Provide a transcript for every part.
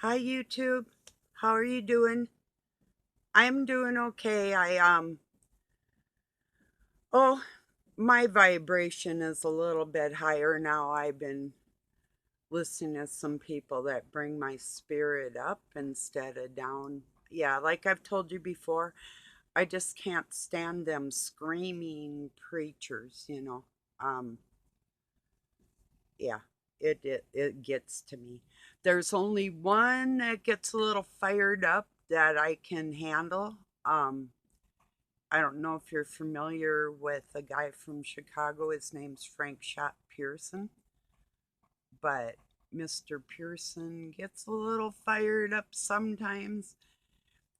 Hi YouTube. How are you doing? I'm doing okay. Oh, my vibration is a little bit higher now. I've been listening to some people that bring my spirit up instead of down. Yeah, like I've told you before, I just can't stand them screaming preachers. Um yeah, it gets to me. There's only one that gets a little fired up that I can handle. Um I don't know if you're familiar with a guy from Chicago. His name's Frank Shot Pearson, but Mr. Pearson gets a little fired up sometimes.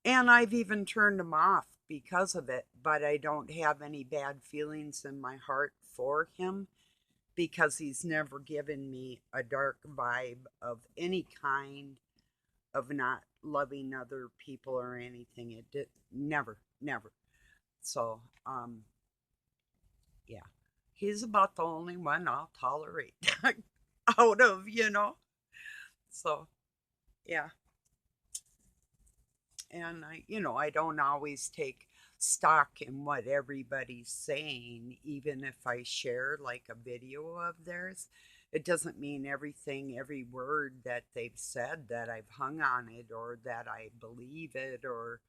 And I've even turned him off because of it, but I don't have any bad feelings in my heart for him because he's never given me a dark vibe of any kind of not loving other people or anything. It did never, never. So, yeah. He's about the only one I'll tolerate out of. So, yeah. And I don't always take stock in what everybody's saying, even if I share like a video of theirs. It doesn't mean everything, every word that they've said that I've hung on it or that I believe it or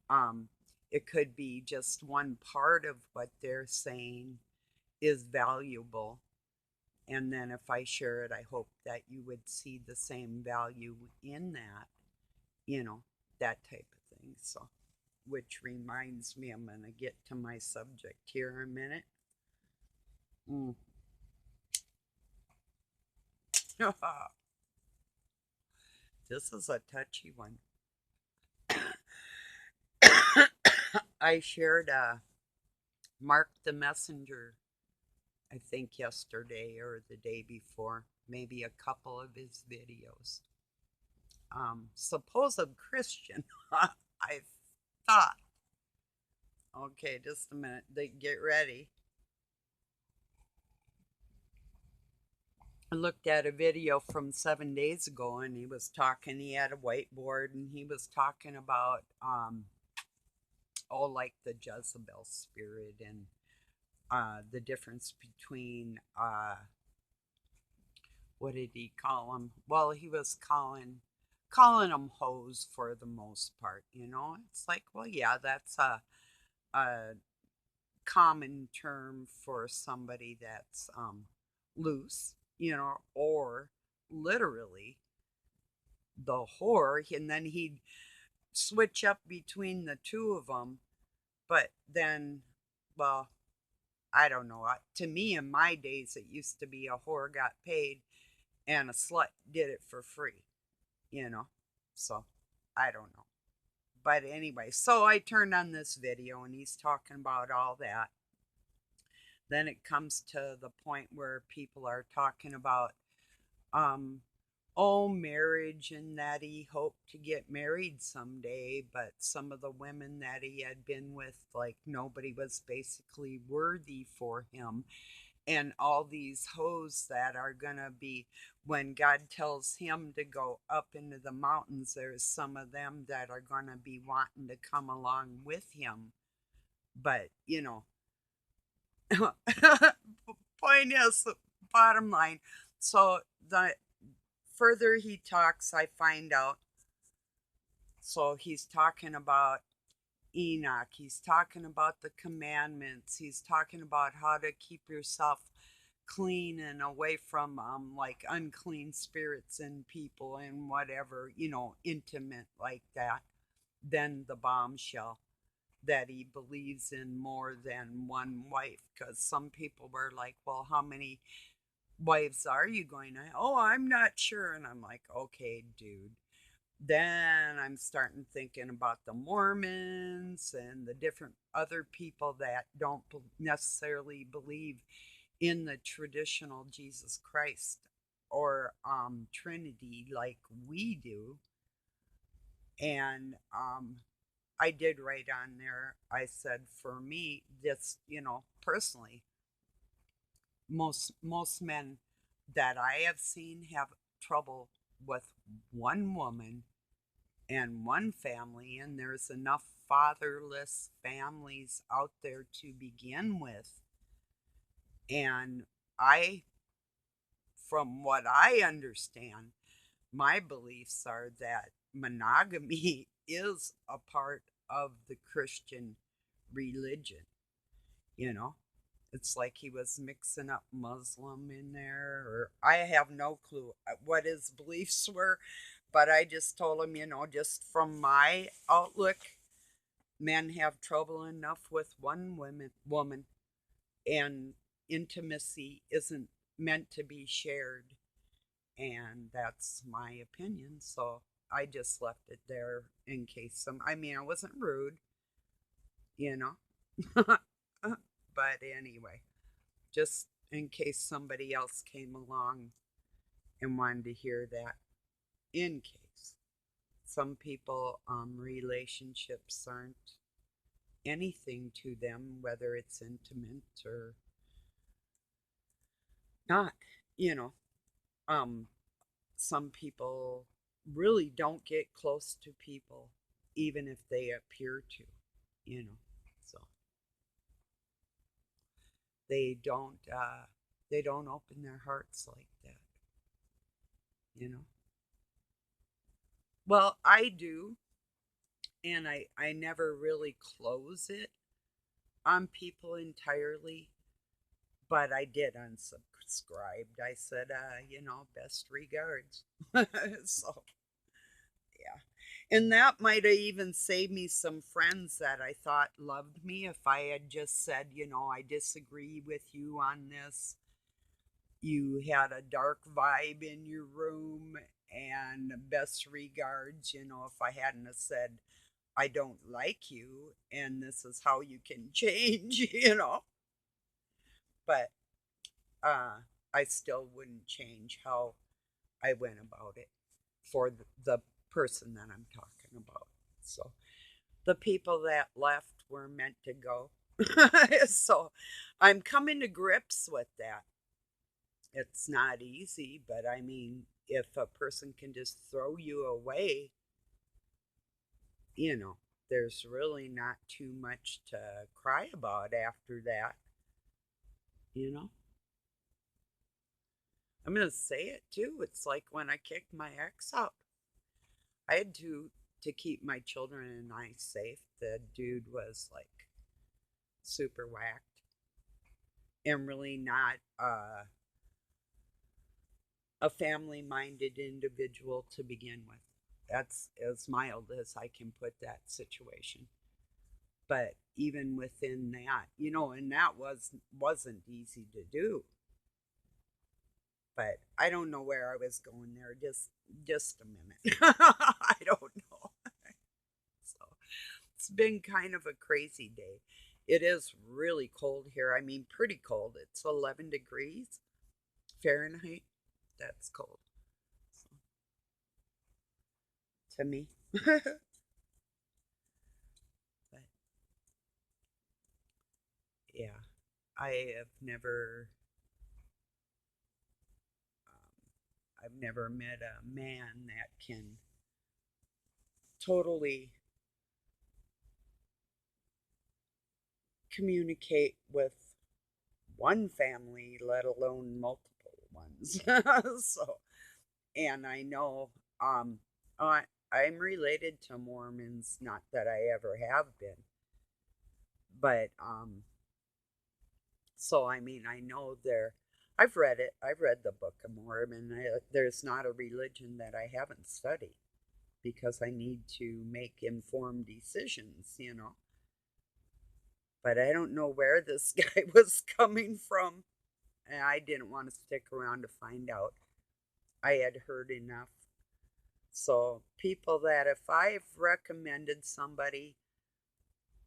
um it could be just one part of what they're saying is valuable. And then if I share it, I hope that you would see the same value in that, you know, that type of thing. So, which reminds me, I'm going to get to my subject here in a minute. Mm. This is a touchy one. I shared Mark the Messenger, I think yesterday or the day before, maybe a couple of his videos. Supposed Christian, I thought. Okay, just a minute. Get ready. I looked at a video from 7 days ago, and he was talking. He had a whiteboard, and he was talking about like the Jezebel spirit and the difference between what did he call them? Well, he was calling them hoes for the most part. It's like, well, yeah, that's a common term for somebody that's loose, or literally the whore. And then he'd switch up between the two of them. But then, well, I don't know. To me, in my days, it used to be a whore got paid and a slut did it for free, you know? So I don't know. But anyway, so I turned on this video and he's talking about all that. Then it comes to the point where people are talking about um marriage and that he hoped to get married someday, but some of the women that he had been with, like nobody was basically worthy for him. And all these hoes that are gonna be, when God tells him to go up into the mountains, there's some of them that are gonna be wanting to come along with him. But point is, bottom line. So the further he talks, I find out. So he's talking about Enoch. He's talking about the commandments. He's talking about how to keep yourself clean and away from like unclean spirits and people and whatever, intimate like that. Then the bombshell that he believes in more than one wife, because some people were like, well, how many wives are you going to? Oh, I'm not sure. And I'm like, okay, dude. Then I'm starting thinking about the Mormons and the different other people that don't necessarily believe in the traditional Jesus Christ or Trinity like we do. And I did write on there, I said, for me, this, personally, most men that I have seen have trouble with one woman and one family, and there's enough fatherless families out there to begin with. And I, from what I understand, my beliefs are that monogamy is a part of the Christian religion. You know, it's like he was mixing up Muslim in there, or I have no clue what his beliefs were, but I just told him, just from my outlook, men have trouble enough with one woman, and intimacy isn't meant to be shared, and that's my opinion. So I just left it there in case I mean, I wasn't rude, you know. But anyway, just in case somebody else came along and wanted to hear that. In case some people, relationships aren't anything to them, whether it's intimate or not, you know. Um, some people really don't get close to people, even if they appear to, you know. So they don't, they don't open their hearts like that, you know. Well, I do, and I never really close it on people entirely, but I did unsubscribed. I said, best regards. So, yeah. And that might have even saved me some friends that I thought loved me if I had just said, I disagree with you on this. You had a dark vibe in your room, and best regards. If I hadn't have said, I don't like you and this is how you can change, But I still wouldn't change how I went about it for the person that I'm talking about. So the people that left were meant to go. So I'm coming to grips with that. It's not easy, but I mean, if a person can just throw you away, you know, there's really not too much to cry about after that, you know? I'm going to say it too. It's like when I kicked my ex out. I had to keep my children and I safe. The dude was like super whacked and really not a family minded individual to begin with. That's as mild as I can put that situation. But even within that, and that wasn't easy to do. But I don't know where I was going there. Just a minute. I don't know. So it's been kind of a crazy day. It is really cold here. I mean, pretty cold. It's 11 degrees Fahrenheit. That's cold, so, to me. But yeah, I have I've never met a man that can totally communicate with one family, let alone multiple ones. So, and I know, I, I'm related to Mormons, not that I ever have been, but, so I mean, I know they're, I've read it, I've read the Book of Mormon. There's not a religion that I haven't studied because I need to make informed decisions. But I don't know where this guy was coming from, and I didn't want to stick around to find out. I had heard enough. So, people that if I've recommended somebody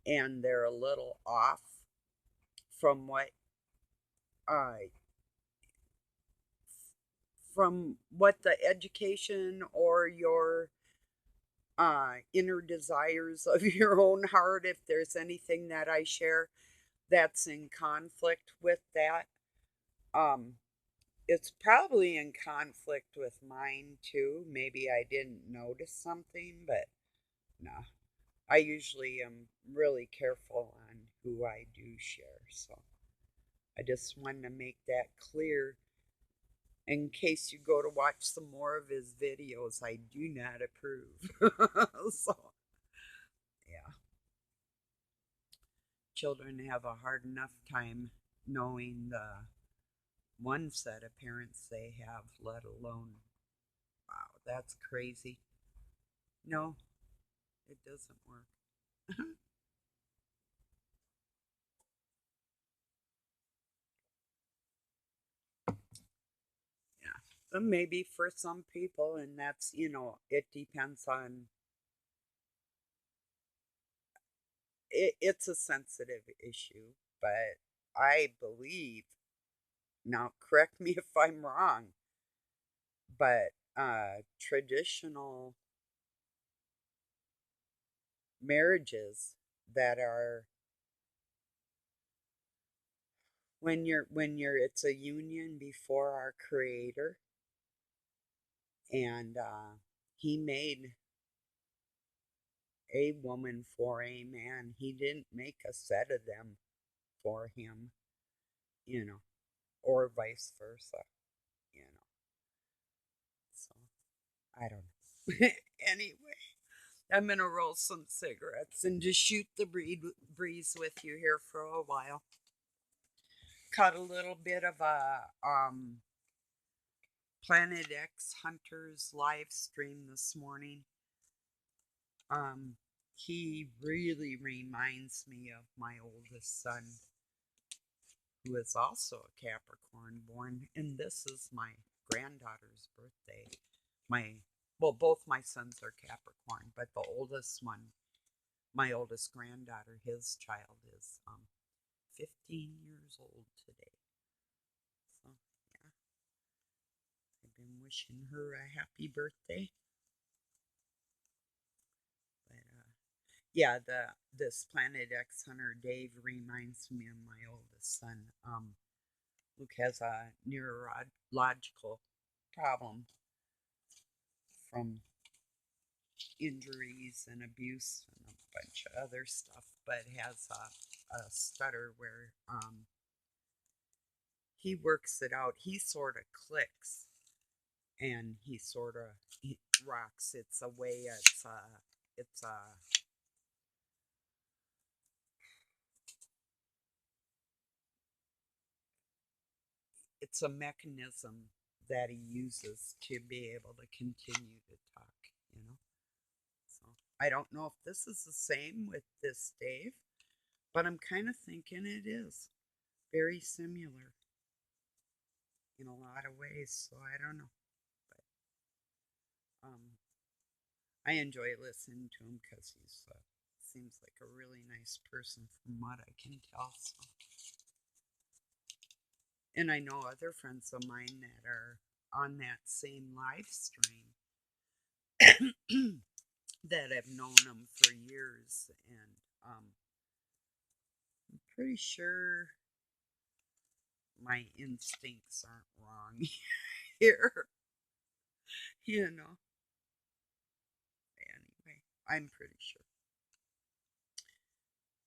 and they're a little off from uh, what the education or your inner desires of your own heart, if there's anything that I share that's in conflict with that, um, It's probably in conflict with mine too. Maybe I didn't notice something, but no. I usually am really careful on who I do share. So I just wanted to make that clear in case you go to watch some more of his videos. I do not approve. So, yeah, children have a hard enough time knowing the one set of parents they have, let alone, wow, that's crazy. No, it doesn't work. Yeah. But maybe for some people, and that's, it depends on, it's a sensitive issue, but I believe, now correct me if I'm wrong, but traditional marriages that are when you're it's a union before our creator, and he made a woman for a man. He didn't make a set of them for him, you know, or vice versa, you know. So I don't know. Anyway, I'm gonna roll some cigarettes and just shoot the breeze with you here for a while. Caught a little bit of a Planet X Hunters live stream this morning. Um, he really reminds me of my oldest son, who is also a Capricorn born, and this is my granddaughter's birthday. My well, both my sons are Capricorn, but the oldest one, my oldest granddaughter, his child is 15 years old today. So yeah, I've been wishing her a happy birthday. But yeah, the this Planet X Hunter Dave reminds me of my oldest son. Luke has a neurological problem from injuries and abuse and a bunch of other stuff, but has a stutter where he works it out. He sort of clicks and he sort of rocks. It's a way. It's a mechanism that he uses to be able to continue to talk. You know. So I don't know if this is the same with this Dave, but I'm kind of thinking it is very similar in a lot of ways. So I don't know, but um, I enjoy listening to him because he's seems like a really nice person from what I can tell. So, and I know other friends of mine that are on that same live stream that have known him for years, and I'm pretty sure my instincts aren't wrong here. You know. Anyway, I'm pretty sure.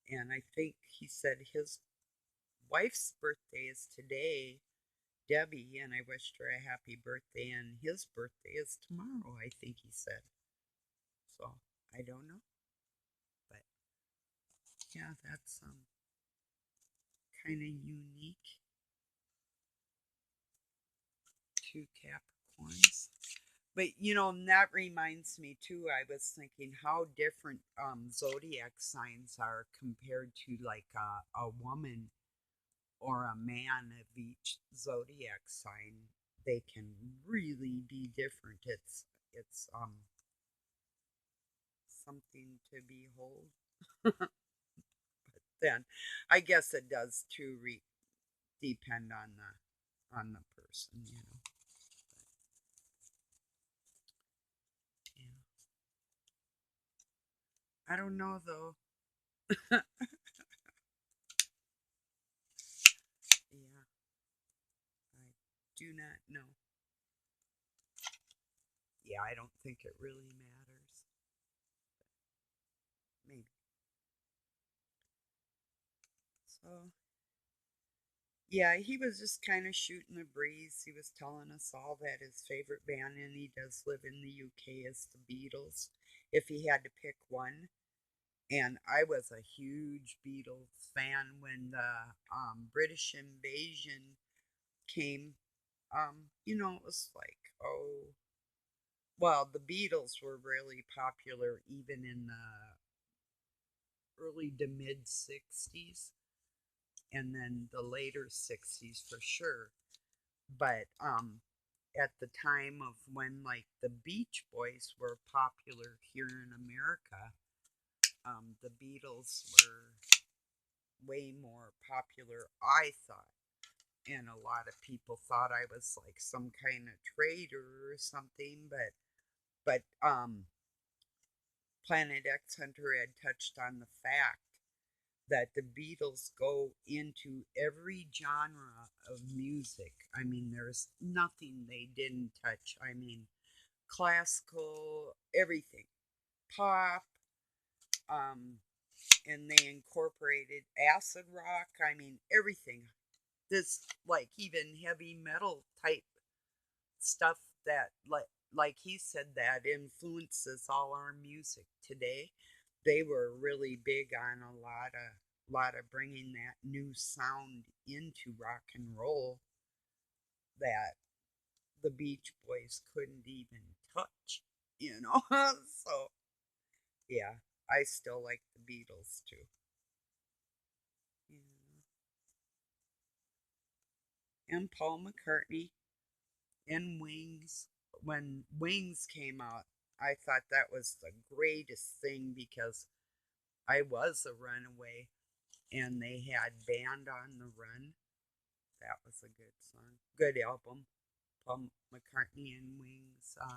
And I think he said his wife's birthday is today, Debbie, and I wished her a happy birthday, and his birthday is tomorrow, I think he said. So I don't know. But yeah, that's kind of unique to Capricorns. But that reminds me too. I was thinking how different zodiac signs are compared to like a woman or a man of each zodiac sign. They can really be different. It's something to behold. Then I guess it does too depend on the person, Yeah. I don't know though. Yeah, I do not know. Yeah, I don't think it really matters. Maybe. So, yeah, he was just kind of shooting the breeze. He was telling us all that his favorite band, and he does live in the UK, is the Beatles, if he had to pick one. And I was a huge Beatles fan when the British invasion came. It was like, oh, well, the Beatles were really popular even in the early to mid 60s and then the later 60s for sure. But at the time of when like the Beach Boys were popular here in America, the Beatles were way more popular, I thought. And a lot of people thought I was like some kind of traitor or something, but Planet X Hunter had touched on the fact that the Beatles go into every genre of music. I mean, there's nothing they didn't touch. I mean, classical, everything, pop, um, and they incorporated acid rock. I mean, everything. This, like, even heavy metal type stuff that, like he said, that influences all our music today. They were really big on a lot of bringing that new sound into rock and roll that the Beach Boys couldn't even touch. So yeah, I still like the Beatles too. Yeah. And Paul McCartney and Wings. When Wings came out, I thought that was the greatest thing because I was a runaway and they had Band on the Run. That was a good song. Good album. Paul McCartney and Wings. I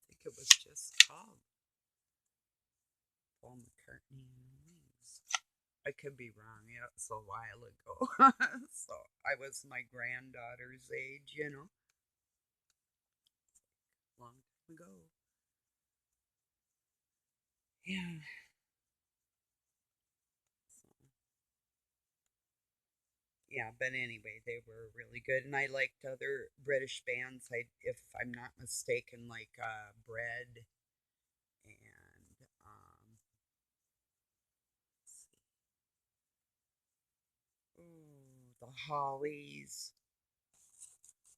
think it was just called Paul McCartney and Wings. I could be wrong. Yeah, it's a while ago. So I was my granddaughter's age. Long time ago. Yeah. So, yeah, but anyway, they were really good, and I liked other British bands. If I'm not mistaken, like Bread and ooh, the Hollies.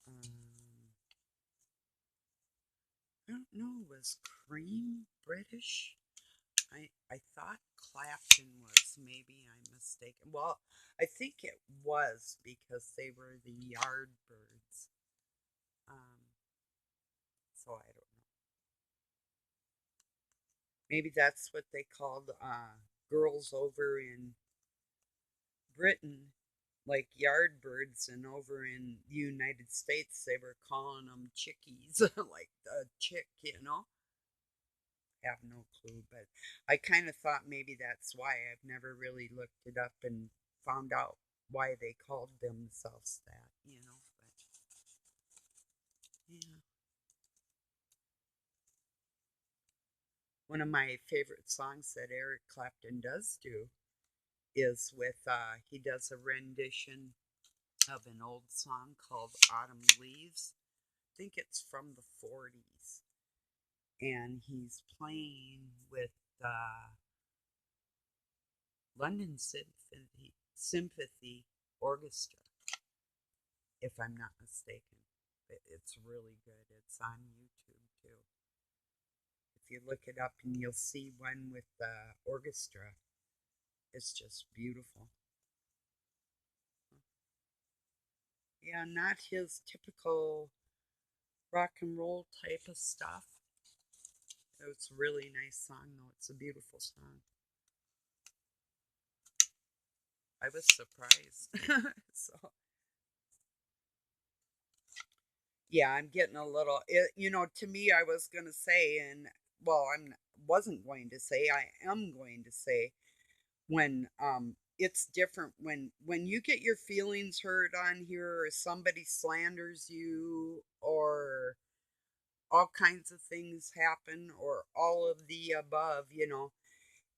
Um, I don't know. Was Cream British? I thought Clapton was. Maybe I'm mistaken. Well, I think it was because they were the Yardbirds. Um, so I don't know. Maybe that's what they called girls over in Britain, like Yardbirds, and over in the United States they were calling them chickies, like the chick. Have no clue, but I kind of thought maybe that's why. I've never really looked it up and found out why they called themselves that. But yeah, one of my favorite songs that Eric Clapton does do is with he does a rendition of an old song called Autumn Leaves. I think it's from the 40s. And he's playing with the London Symphony Orchestra, if I'm not mistaken. It's really good. It's on YouTube too. If you look it up and you'll see one with the orchestra, it's just beautiful. Yeah, not his typical rock and roll type of stuff. It's a really nice song, though. It's a beautiful song. I was surprised. So, yeah, I'm getting a little, to me, I was going to say, and well, wasn't going to say, I am going to say, when it's different when you get your feelings hurt on here, or somebody slanders you, or all kinds of things happen, or all of the above,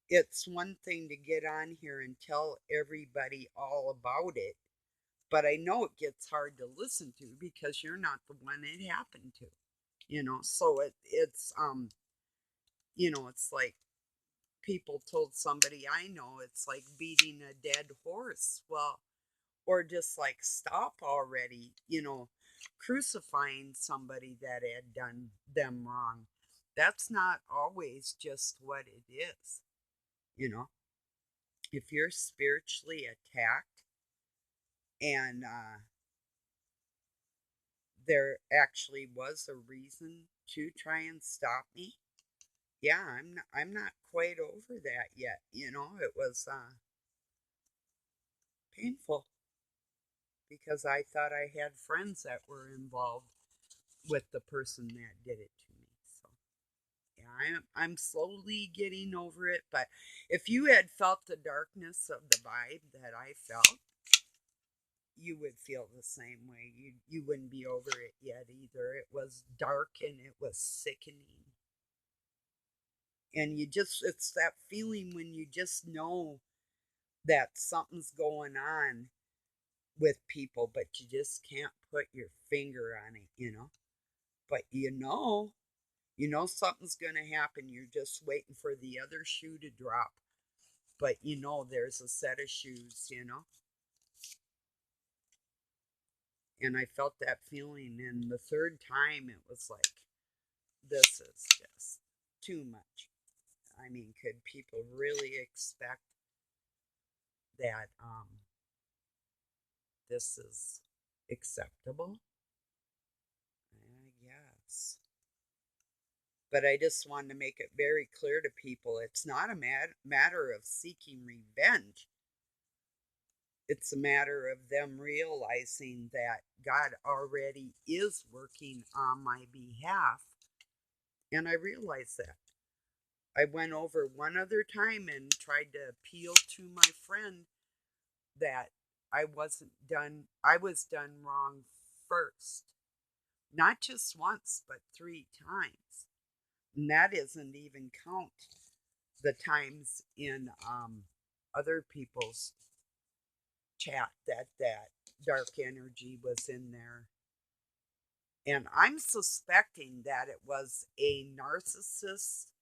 it's one thing to get on here and tell everybody all about it, but I know it gets hard to listen to because you're not the one it happened to, so it's like people told somebody I know, it's like beating a dead horse. Well, or just like stop already, crucifying somebody that had done them wrong. That's not always just what it is, you know. If you're spiritually attacked and there actually was a reason to try and stop me, yeah, I'm not quite over that yet. It was painful because I thought I had friends that were involved with the person that did it to me. So yeah, I'm slowly getting over it. But if you had felt the darkness of the vibe that I felt, you would feel the same way. You wouldn't be over it yet either. It was dark and it was sickening. And it's that feeling when you just know that something's going on with people, but you just can't put your finger on it. But something's going to happen. You're just waiting for the other shoe to drop. But there's a set of shoes. And I felt that feeling. And the third time, it was like, this is just too much. I mean, could people really expect that this is acceptable? I guess. But I just wanted to make it very clear to people it's not a matter of seeking revenge. It's a matter of them realizing that God already is working on my behalf. And I realized that. I went over one other time and tried to appeal to my friend that I was done wrong first. Not just once, but 3 times. And that isn't even count the times in other people's chat that dark energy was in there. And I'm suspecting that it was a narcissist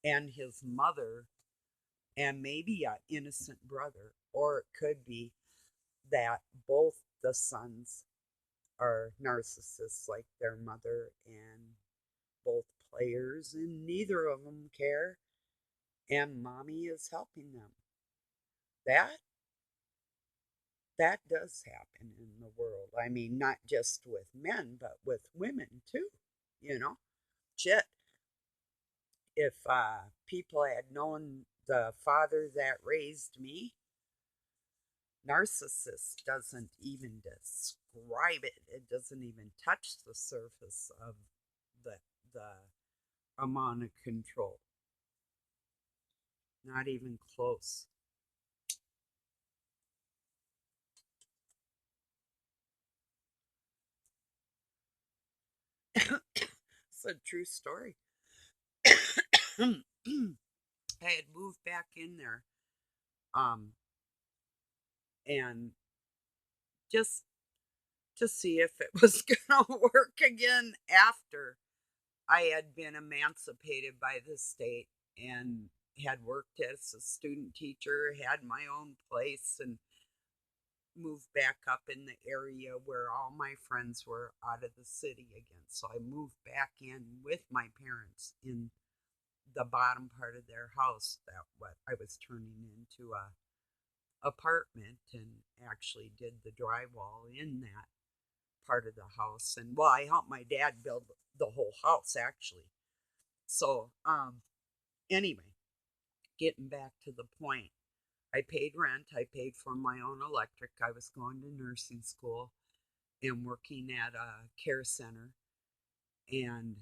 and his mother, and maybe an innocent brother, or it could be that both the sons are narcissists like their mother, and both players, and neither of them care, and mommy is helping them. That that does happen in the world. I mean, not just with men, but with women too. You know, shit. If people had known the father that raised me, narcissist doesn't even describe it. It doesn't even touch the surface of the the amount of control. Not even close. It's a true story. I had moved back in there, um, and just to see if it was gonna work again after I had been emancipated by the state and had worked as a student teacher, had my own place, and moved back up in the area where all my friends were out of the city again. So I moved back in with my parents in the bottom part of their house that what I was turning into a apartment, and actually did the drywall in that part of the house. And well, I helped my dad build the whole house actually. So anyway, getting back to the point, I paid rent, I paid for my own electric, I was going to nursing school and working at a care center, and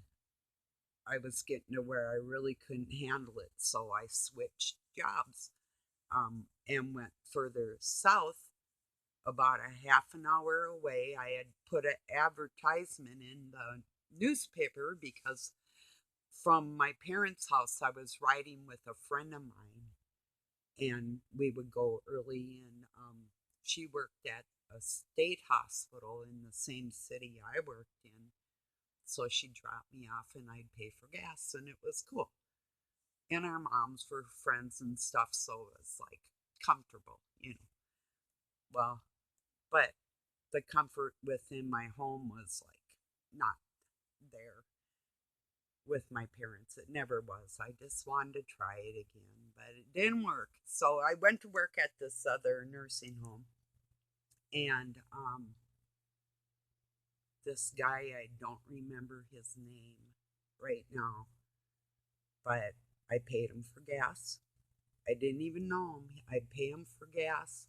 I was getting to where I really couldn't handle it, so I switched jobs. and went further south, about a half an hour away. I had put an advertisement in the newspaper because from my parents' house, I was riding with a friend of mine, and we would go early. And she worked at a state hospital in the same city I worked in. So she'd drop me off and I'd pay for gas, and it was cool. And our moms were friends and stuff, so it was like comfortable, you know. Well, but the comfort within my home was like not there with my parents. It never was. I just wanted to try it again, but it didn't work. So I went to work at this other nursing home, and this guy, I don't remember his name right now, but I paid him for gas. I didn't even know him. I'd pay him for gas.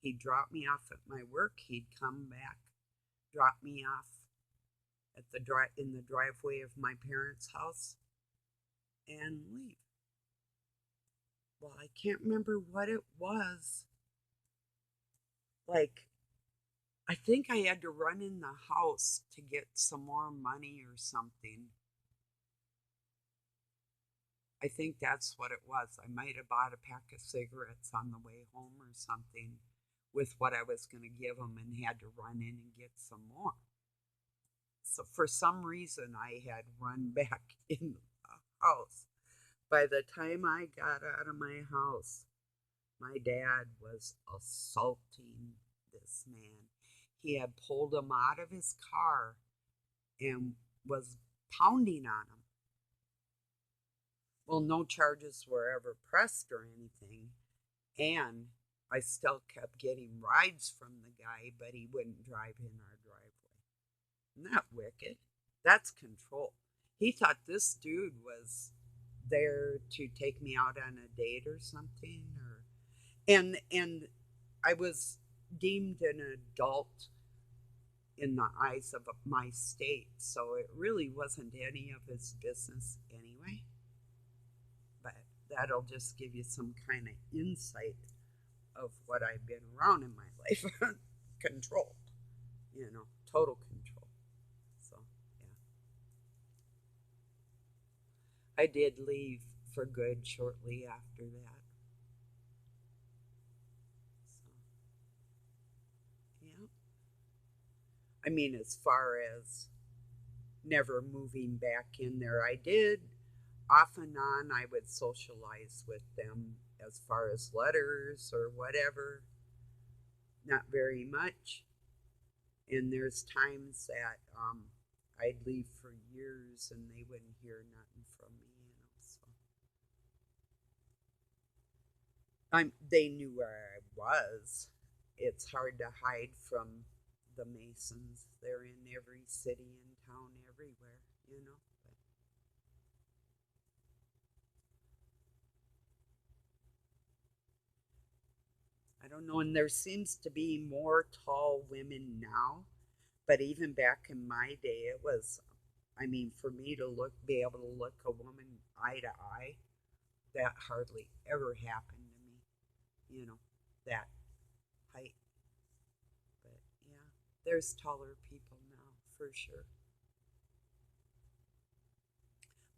He'd drop me off at my work. He'd come back, drop me off at in the driveway of my parents' house, and leave. Well, I can't remember what it was. Like, I think I had to run in the house to get some more money or something. I think that's what it was. I might have bought a pack of cigarettes on the way home or something with what I was going to give him, and had to run in and get some more. So for some reason, I had run back in the house. By the time I got out of my house, my dad was assaulting this man. He had pulled him out of his car and was pounding on him. Well, no charges were ever pressed or anything, and I still kept getting rides from the guy, but he wouldn't drive in our driveway. Isn't that wicked? That's control. He thought this dude was there to take me out on a date or something, or and I was deemed an adult in the eyes of my state, so it really wasn't any of his business anyway. But that'll just give you some kind of insight of what I've been around in my life. Control, total control. So, yeah. I did leave for good shortly after that. So, yeah. I mean, as far as never moving back in there, I did off and on. I would socialize with them as far as letters or whatever. Not very much. And there's times that I'd leave for years and they wouldn't hear nothing from me. So they knew where I was. It's hard to hide from the Masons. They're in every city and town, everywhere. I don't know, and there seems to be more tall women now, but even back in my day, it was, I mean, for me to be able to look a woman eye to eye, that hardly ever happened to me, you know, that height. But yeah, there's taller people now, for sure.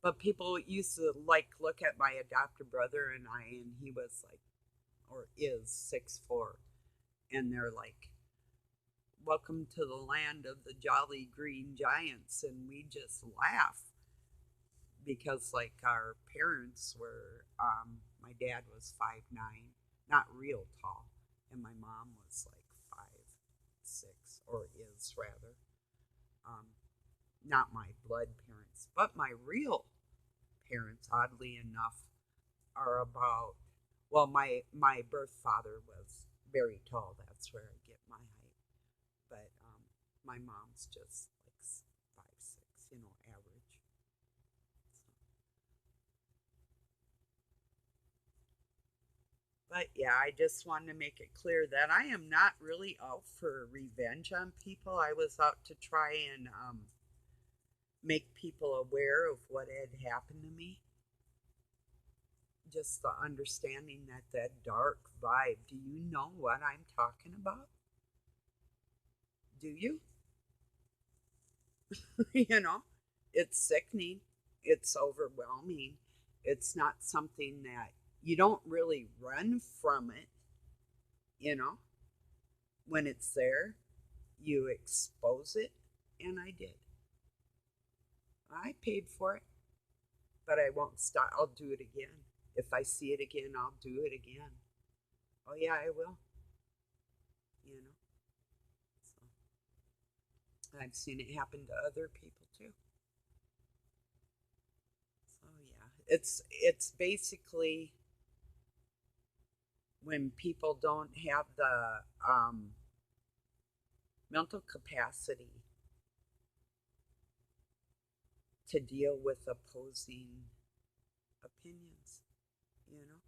But people used to like look at my adopted brother and I, and he was like, or is 6'4", and they're like, "Welcome to the land of the jolly green giants," and we just laugh because like our parents were, my dad was 5'9", not real tall, and my mom was like 5'6", or is rather, um, not my blood parents, but my real parents, oddly enough, are about, well, my birth father was very tall. That's where I get my height. But my mom's just like 5'6", average. So, but yeah, I just wanted to make it clear that I am not really out for revenge on people. I was out to try and make people aware of what had happened to me. just the understanding that that dark vibe. Do you know what I'm talking about? Do you? You know, it's sickening, it's overwhelming, it's not something that you don't really run from it, you know, when it's there, you expose it, and I did. I paid for it, but I won't stop. I'll do it again. If I see it again, I'll do it again. Oh, yeah, I will, you know. So I've seen it happen to other people too. So yeah, it's basically when people don't have the mental capacity to deal with opposing opinions, you know.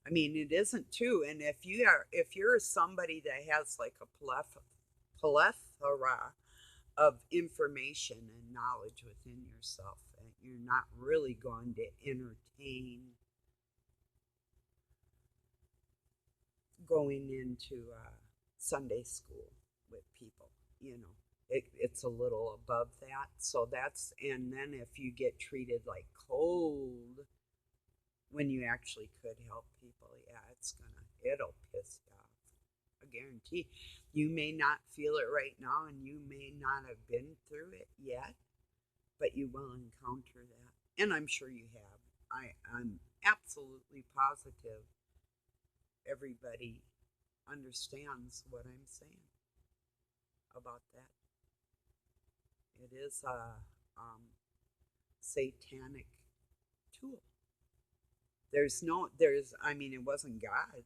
I mean, it isn't too. And if you're somebody that has like a plethora of information and knowledge within yourself, and you're not really going to entertain going into Sunday school with people, you know. It's a little above that. So that's, and then if you get treated like cold when you actually could help people, yeah, it'll piss you off. I guarantee. You may not feel it right now and you may not have been through it yet, but you will encounter that. And I'm sure you have. I'm absolutely positive everybody understands what I'm saying about that. It is a satanic tool. I mean, it wasn't God,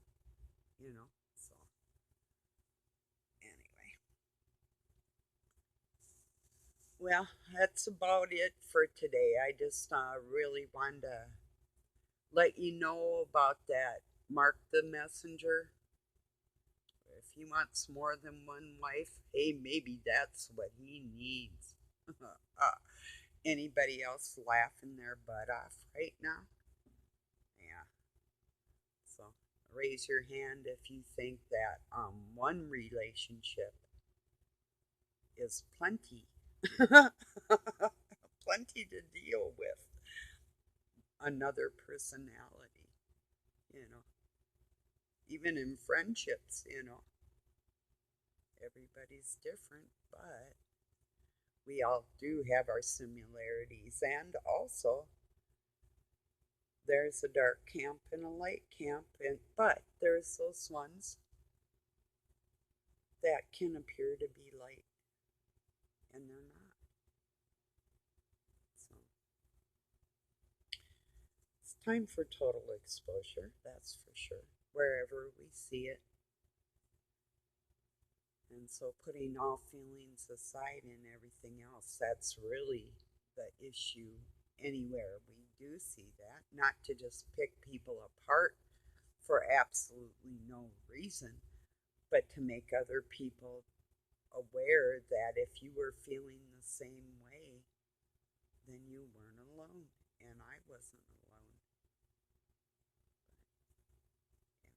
you know. So, anyway, well, that's about it for today. I just really wanted to let you know about that. Mark the Messenger. If he wants more than one wife, hey, maybe that's what he needs. Anybody else laughing their butt off right now? Yeah. So raise your hand if you think that one relationship is plenty, plenty to deal with another personality. You know, even in friendships, you know, everybody's different, but we all do have our similarities. And also, there's a dark camp and a light camp, but there's those ones that can appear to be light and they're not. So it's time for total exposure, that's for sure, wherever we see it. And so putting all feelings aside and everything else, that's really the issue anywhere we do see that. Not to just pick people apart for absolutely no reason, but to make other people aware that if you were feeling the same way, then you weren't alone. And I wasn't alone.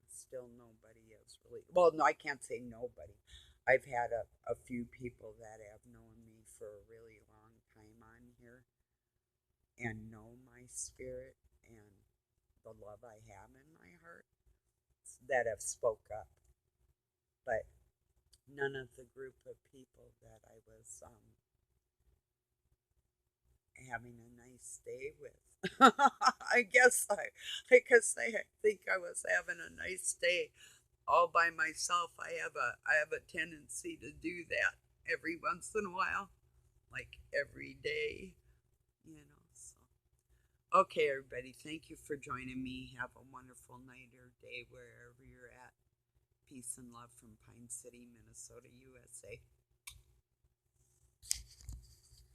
And still nobody has really, well, no, I can't say nobody. I've had a few people that have known me for a really long time on here and know my spirit and the love I have in my heart that have spoke up. But none of the group of people that I was having a nice day with. I guess I think I was having a nice day all by myself. I have a tendency to do that every once in a while, like every day, you know. So okay, everybody, thank you for joining me. Have a wonderful night or day wherever you're at. Peace and love from Pine City, Minnesota, USA.